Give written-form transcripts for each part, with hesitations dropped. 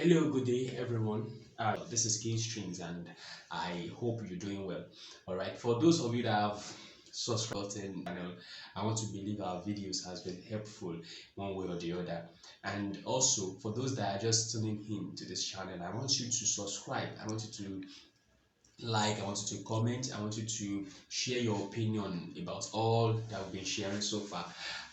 Hello, good day, everyone. This is Kingstrings, and I hope you're doing well. All right, for those of you that have subscribed to the channel, I want to believe our videos has been helpful one way or the other. And also, for those that are just tuning in to this channel, I want you to subscribe. I want you to like, I want you to comment, I want you to share your opinion about all that we've been sharing so far.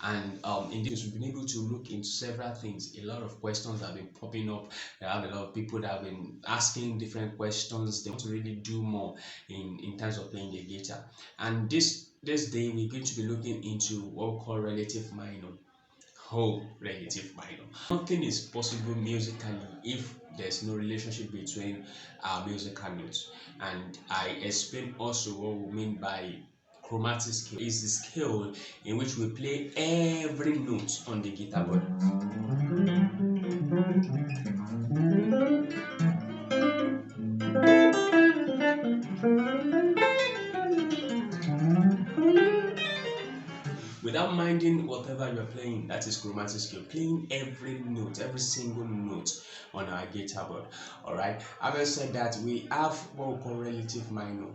And in this, we've been able to look into several things. A lot of questions have been popping up. There have a lot of people that have been asking different questions. They want to really do more in terms of playing the guitar. And this day, we're going to be looking into what we call relative minor. Whole relative minor. Nothing is possible musically if there's no relationship between our musical notes. And I explain also what we mean by chromatic scale. Is the scale in which we play every note on the guitar board. Without minding whatever you're playing, that is chromatic scale, playing every note, every single note on our guitar board. All right, having said that, we have what we call relative minor.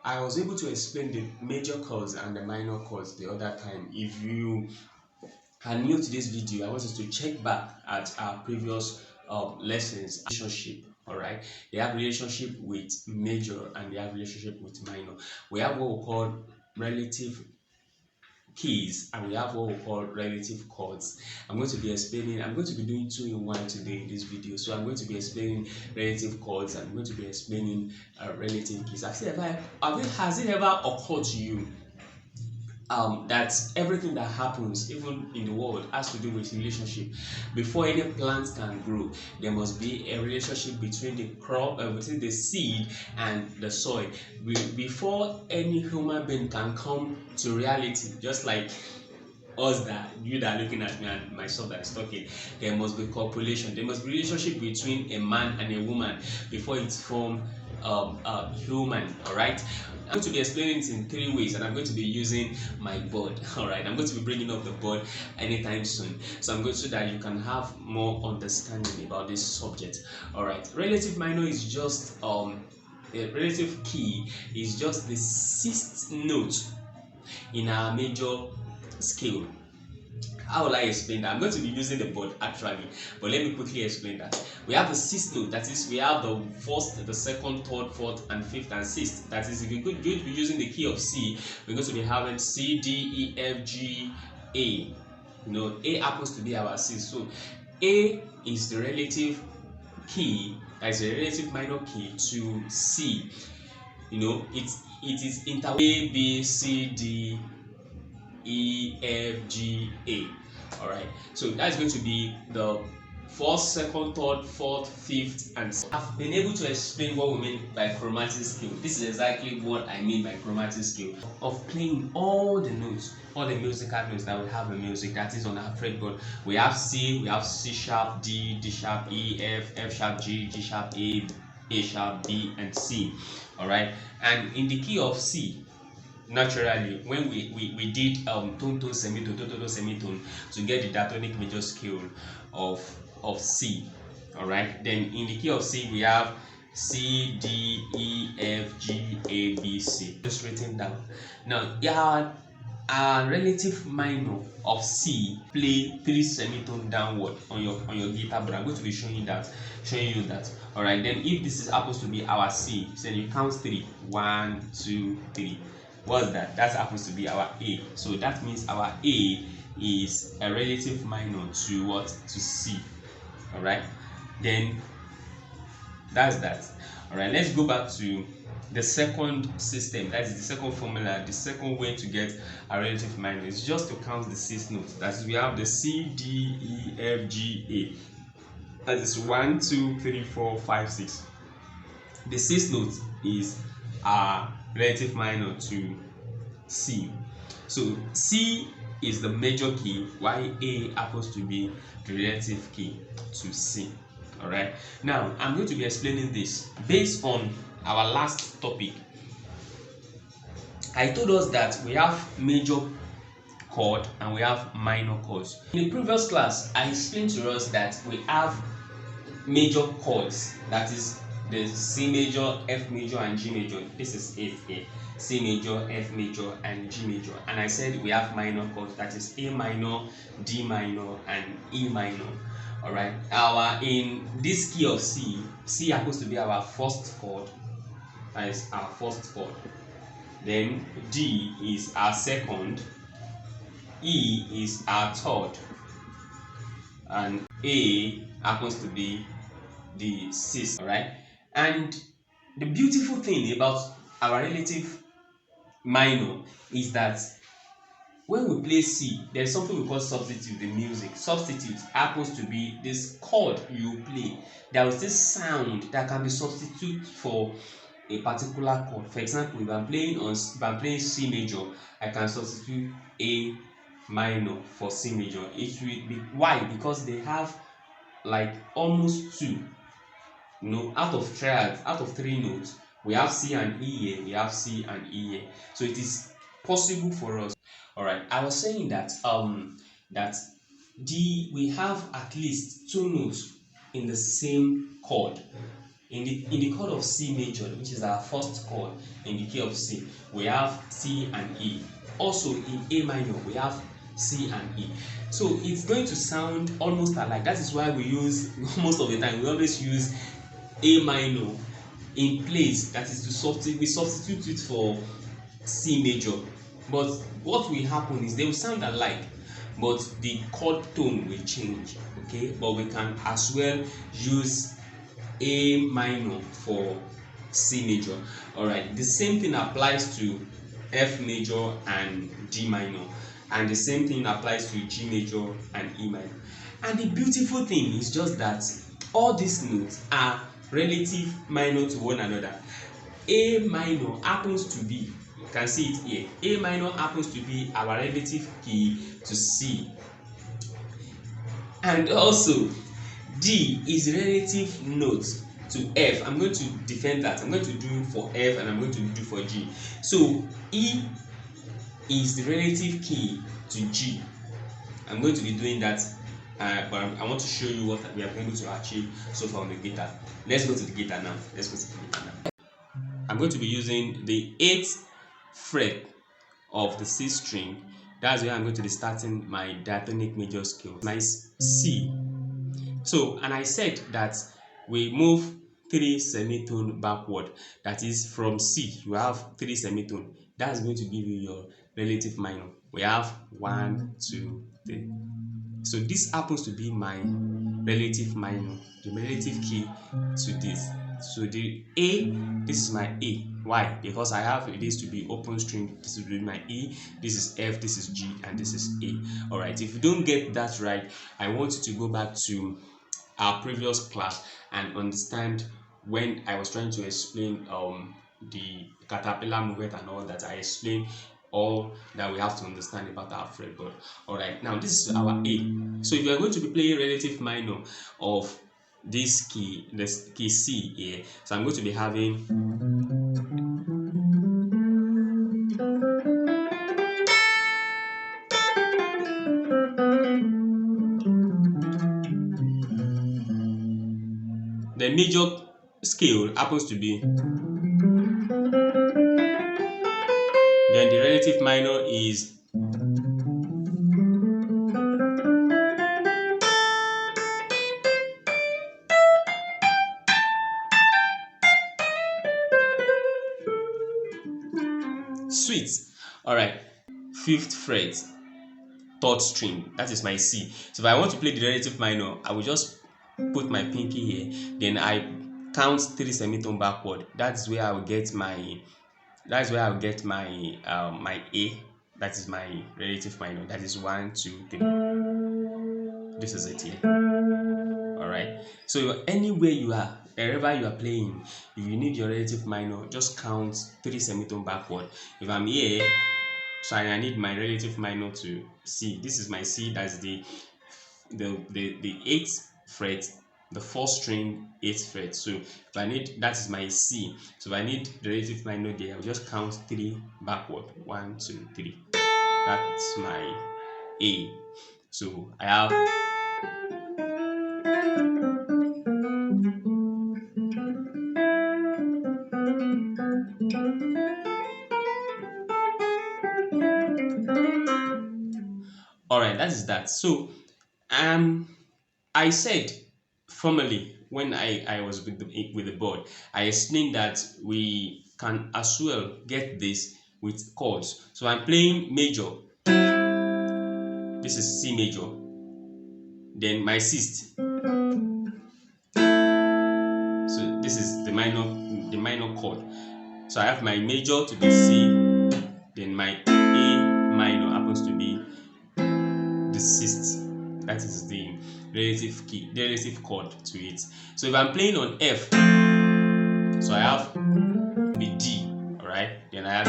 I was able to explain the major chords and the minor chords the other time. If you are new to this video, I want you to check back at our previous lessons. Relationship. All right, they have relationship with major and they have relationship with minor. We have what we call relative keys and we have what we call relative chords. I'm going to be doing two in one today in this video. So I'm going to be explaining relative chords and I'm going to be explaining relative keys. Has it ever occurred to you that everything that happens even in the world has to do with relationship? Before any plant can grow, there must be a relationship between the crop between the seed and the soil. Before any human being can come to reality, just like us, that you that are looking at me and myself that is talking, there must be copulation. There must be relationship between a man and a woman before it's formed human. All right, I'm going to be explaining it in three ways and I'm going to be using my board. All right, I'm going to be bringing up the board anytime soon, so I'm going so that you can have more understanding about this subject. All right, relative minor is just a relative key is just the sixth note in our major scale. How will I explain that? I'm going to be using the board actually, but let me quickly explain that. We have the sixth note, that is, we have the first, the second, third, fourth, and fifth, and sixth. That is, if you're going to be using the key of C, we're going to be having C, D, E, F, G, A. You know, A happens to be our C. So A is the relative key, that is a relative minor key to C. You know, it is inter A, B, C, D, E, F, G, A. All right, so that's going to be the first, second, third, fourth, fifth, and I've been able to explain what we mean by chromatic scale. This is exactly what I mean by chromatic scale, of playing all the notes, all the musical notes that we have in music, that is on our fretboard. We have C, we have C sharp, D, D sharp, E, F, F sharp, G, G sharp, A sharp, B, and C. All right, and in the key of C, naturally, when we did tone semitone semitone to get the diatonic major scale of C. All right, then in the key of C we have C, D, E, F, G, A, B, C, just written down. Now our relative minor of C, play 3 semitone downward on your guitar, but I'm going to be showing you that. All right, then if this is happens to be our C, then you count 3. 1, 2, 3. What's that? That happens to be our A. So that means our A is a relative minor to what? To C. All right, then that's that. All right, let's go back to the second system. That is the second formula. The second way to get a relative minor is just to count the 6 notes. That is, we have the C, D, E, F, G, A. That is 1, 2, 3, 4, 5, 6. The 6th note is our relative minor to C. So C is the major key, while A happens to be the relative key to C. All right, now I'm going to be explaining this based on our last topic. I told us that we have major chord and we have minor chords. In the previous class, I explained to us that we have major chords, that is the C major, F major, and G major. This is it here. C major, F major, and G major. And I said we have minor chords, that is A minor, D minor, and E minor. Alright. In this key of C, C happens to be our first chord. That is our first chord. Then D is our second, E is our third, and A happens to be the sixth. Alright. And the beautiful thing about our relative minor is that when we play C, there's something we call substitute in music. Substitute happens to be this chord you play. There is this sound that can be substituted for a particular chord. For example, if I'm playing C major, I can substitute A minor for C major. It will be why? Because they have like almost two. Out of three notes, we have C and E here, we have C and E here. So it is possible for us. Alright, I was saying that we have at least two notes in the same chord. In the chord of C major, which is our first chord in the key of C, we have C and E. Also in A minor, we have C and E. So it's going to sound almost alike. That is why we use, most of the time, we always use A minor in place, that is we substitute it for C major. But what will happen is they will sound alike, but the chord tone will change. Okay, but we can as well use A minor for C major. Alright, the same thing applies to F major and D minor, and the same thing applies to G major and E minor. And the beautiful thing is just that all these notes are relative minor to one another. A minor happens to be, you can see it here, A minor happens to be our relative key to C, and also D is relative note to F. I'm going to defend that. I'm going to do for F and I'm going to do for G. So E is the relative key to G. I'm going to be doing that, but I want to show you what we are able to achieve so far on the guitar. Let's go to the guitar now. I'm going to be using the 8th fret of the C string. That's where I'm going to be starting my diatonic major scale, my C. So, and I said that we move 3 semitone backward. That is, from C, you have 3 semitone. That's going to give you your relative minor. We have 1, 2, 3. So this happens to be my relative minor, the relative key to this. So the A, this is my A. Why? Because I have this to be open string. This will be my E. This is F. This is G, and this is A. All right. If you don't get that right, I want you to go back to our previous class and understand when I was trying to explain the caterpillar movement and all that. I explained all that we have to understand about our fretboard. All right. Now this is our A. So if you are going to be playing relative minor of this key C here, so I'm going to be having the major scale happens to be, then the relative minor is sweet. All right, 5th fret, 3rd string, that is my C. So if I want to play the relative minor, I will just put my pinky here, then I count 3 semitone backward. That's where I will get my my A. That is my relative minor. That is 1, 2, 3. This is it here. All right. So anywhere you are, wherever you are playing, if you need your relative minor, just count 3 semitone backward. If I'm here, so I need my relative minor to C. This is my C. That's the 8th fret, the 4th string, 8th fret. So if I need, that is my C. So if I need the relative minor there, I'll just count 3 backward. 1, 2, 3. That's my A. So I have All right, that is that. So um I said formally when I was with the board, I explained that we can as well get this with chords. So I'm playing major. This is C major. Then my sixth. So this is the minor chord. So I have my major to be C, then my A minor happens to be the sixth. That is the the relative chord to it. So if I'm playing on F, so I have the D, alright? Then I have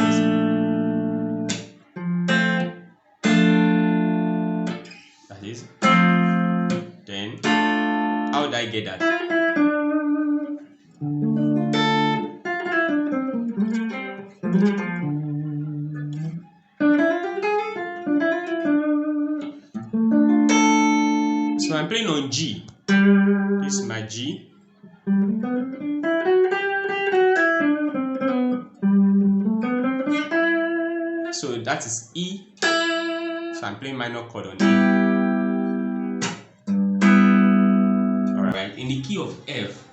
that is. Then how did I get that? So I'm playing on G. This is my G. So that is E. So I'm playing minor chord on E. Alright, in the key of F,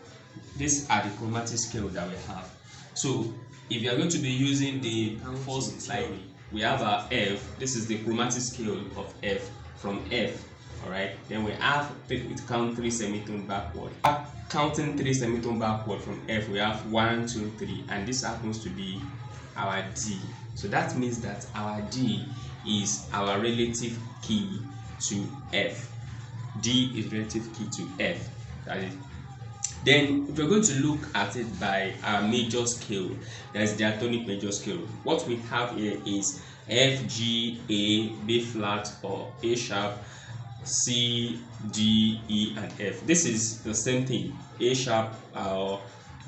these are the chromatic scales that we have. So if you are going to be using the first slide, we have our F. This is the chromatic scale of F from F. Alright, then we have it count 3 semitone backward. Counting 3 semitone backward from F, we have 1, 2, 3, and this happens to be our D. So that means that our D is our relative key to F. D is relative key to F. That is. Then if we're going to look at it by our major scale, there's diatonic major scale. What we have here is F, G, A, B flat or A sharp, C, D, E, and F. This is the same thing. A sharp or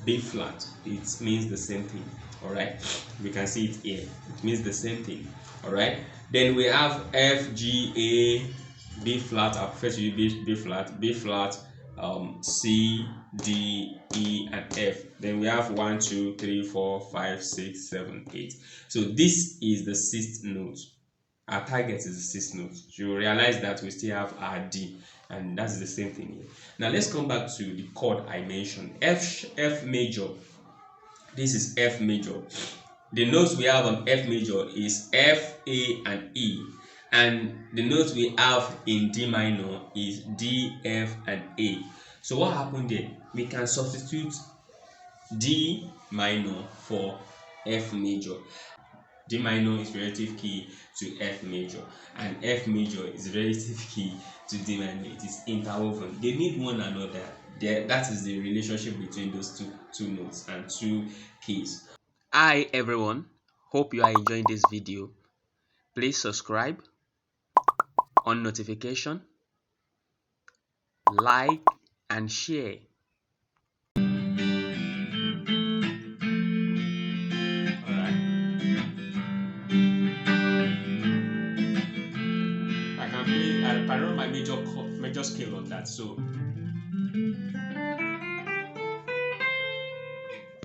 B flat. It means the same thing. Alright. We can see it here. It means the same thing. Alright. Then we have F, G, A, B flat. I prefer to use B flat, B flat, C, D, E, and F. Then we have 1, 2, 3, 4, 5, 6, 7, 8. So this is the sixth note. Our target is the sixth note. You realize that we still have our D, and that's the same thing here. Now let's come back to the chord I mentioned. F major. This is F major. The notes we have on F major is F, A, and E. And the notes we have in D minor is D, F, and A. So what happened there? We can substitute D minor for F major. D minor is relative key to F major, and F major is relative key to D minor. It is interwoven. They need one another. That is the relationship between those two notes and two keys. Hi everyone, hope you are enjoying this video. Please subscribe, on notification, like, and share. Alright. I can run my major scale on that. So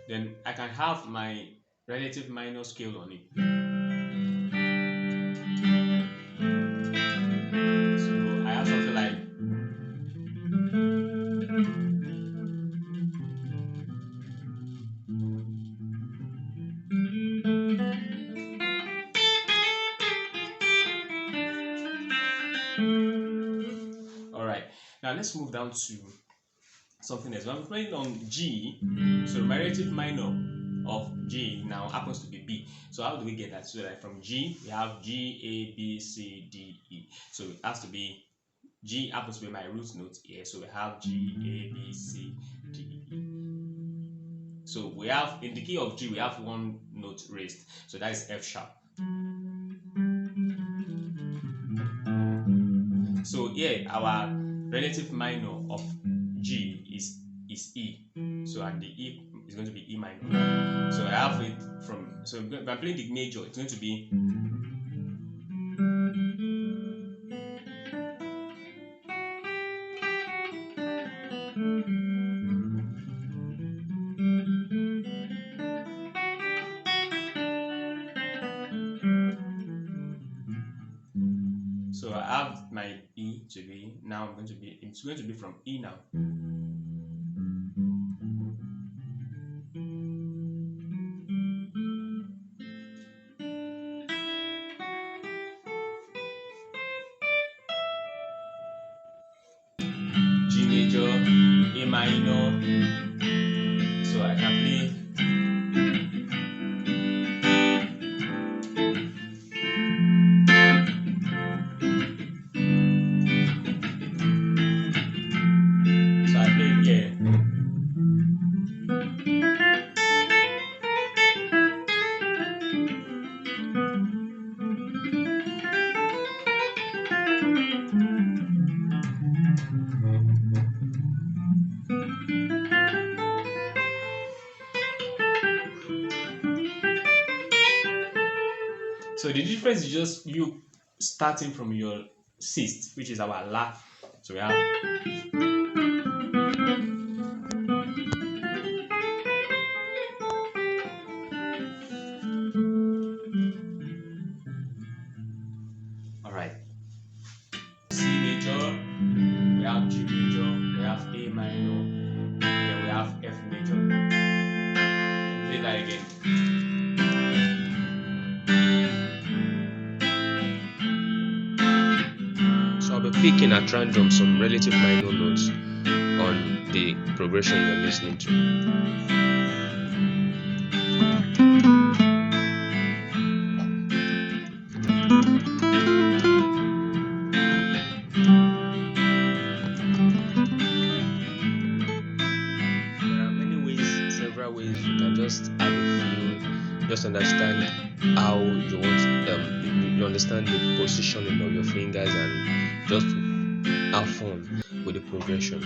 then I can have my relative minor scale on it. So I have something like alright. Now let's move down to something else. I'm playing on G, so my relative minor of G now happens to be B. So how do we get that? So like from G, we have G, A, B, C, D, E. So it has to be G happens to be my root note here. So we have G, A, B, C, D, E. So we have in the key of G, we have one note raised. So that is F sharp. So here our relative minor of G is E. So and the E is going to be E minor. So I have it from, so if I'm playing the major, it's going to be So I have my E to be now. It's going to be from E now. G major, A minor. So I can play. So I play here. So the difference is just you starting from your sixth, which is our La. So we have. All right. C major, we have G major, we have A minor, then we have F major. Play that again. So I'll be picking at random some relative minor notes on the progression you're listening to. Several ways you can just add a feel, just understand how you want you understand the positioning of your fingers and just have fun with the progression.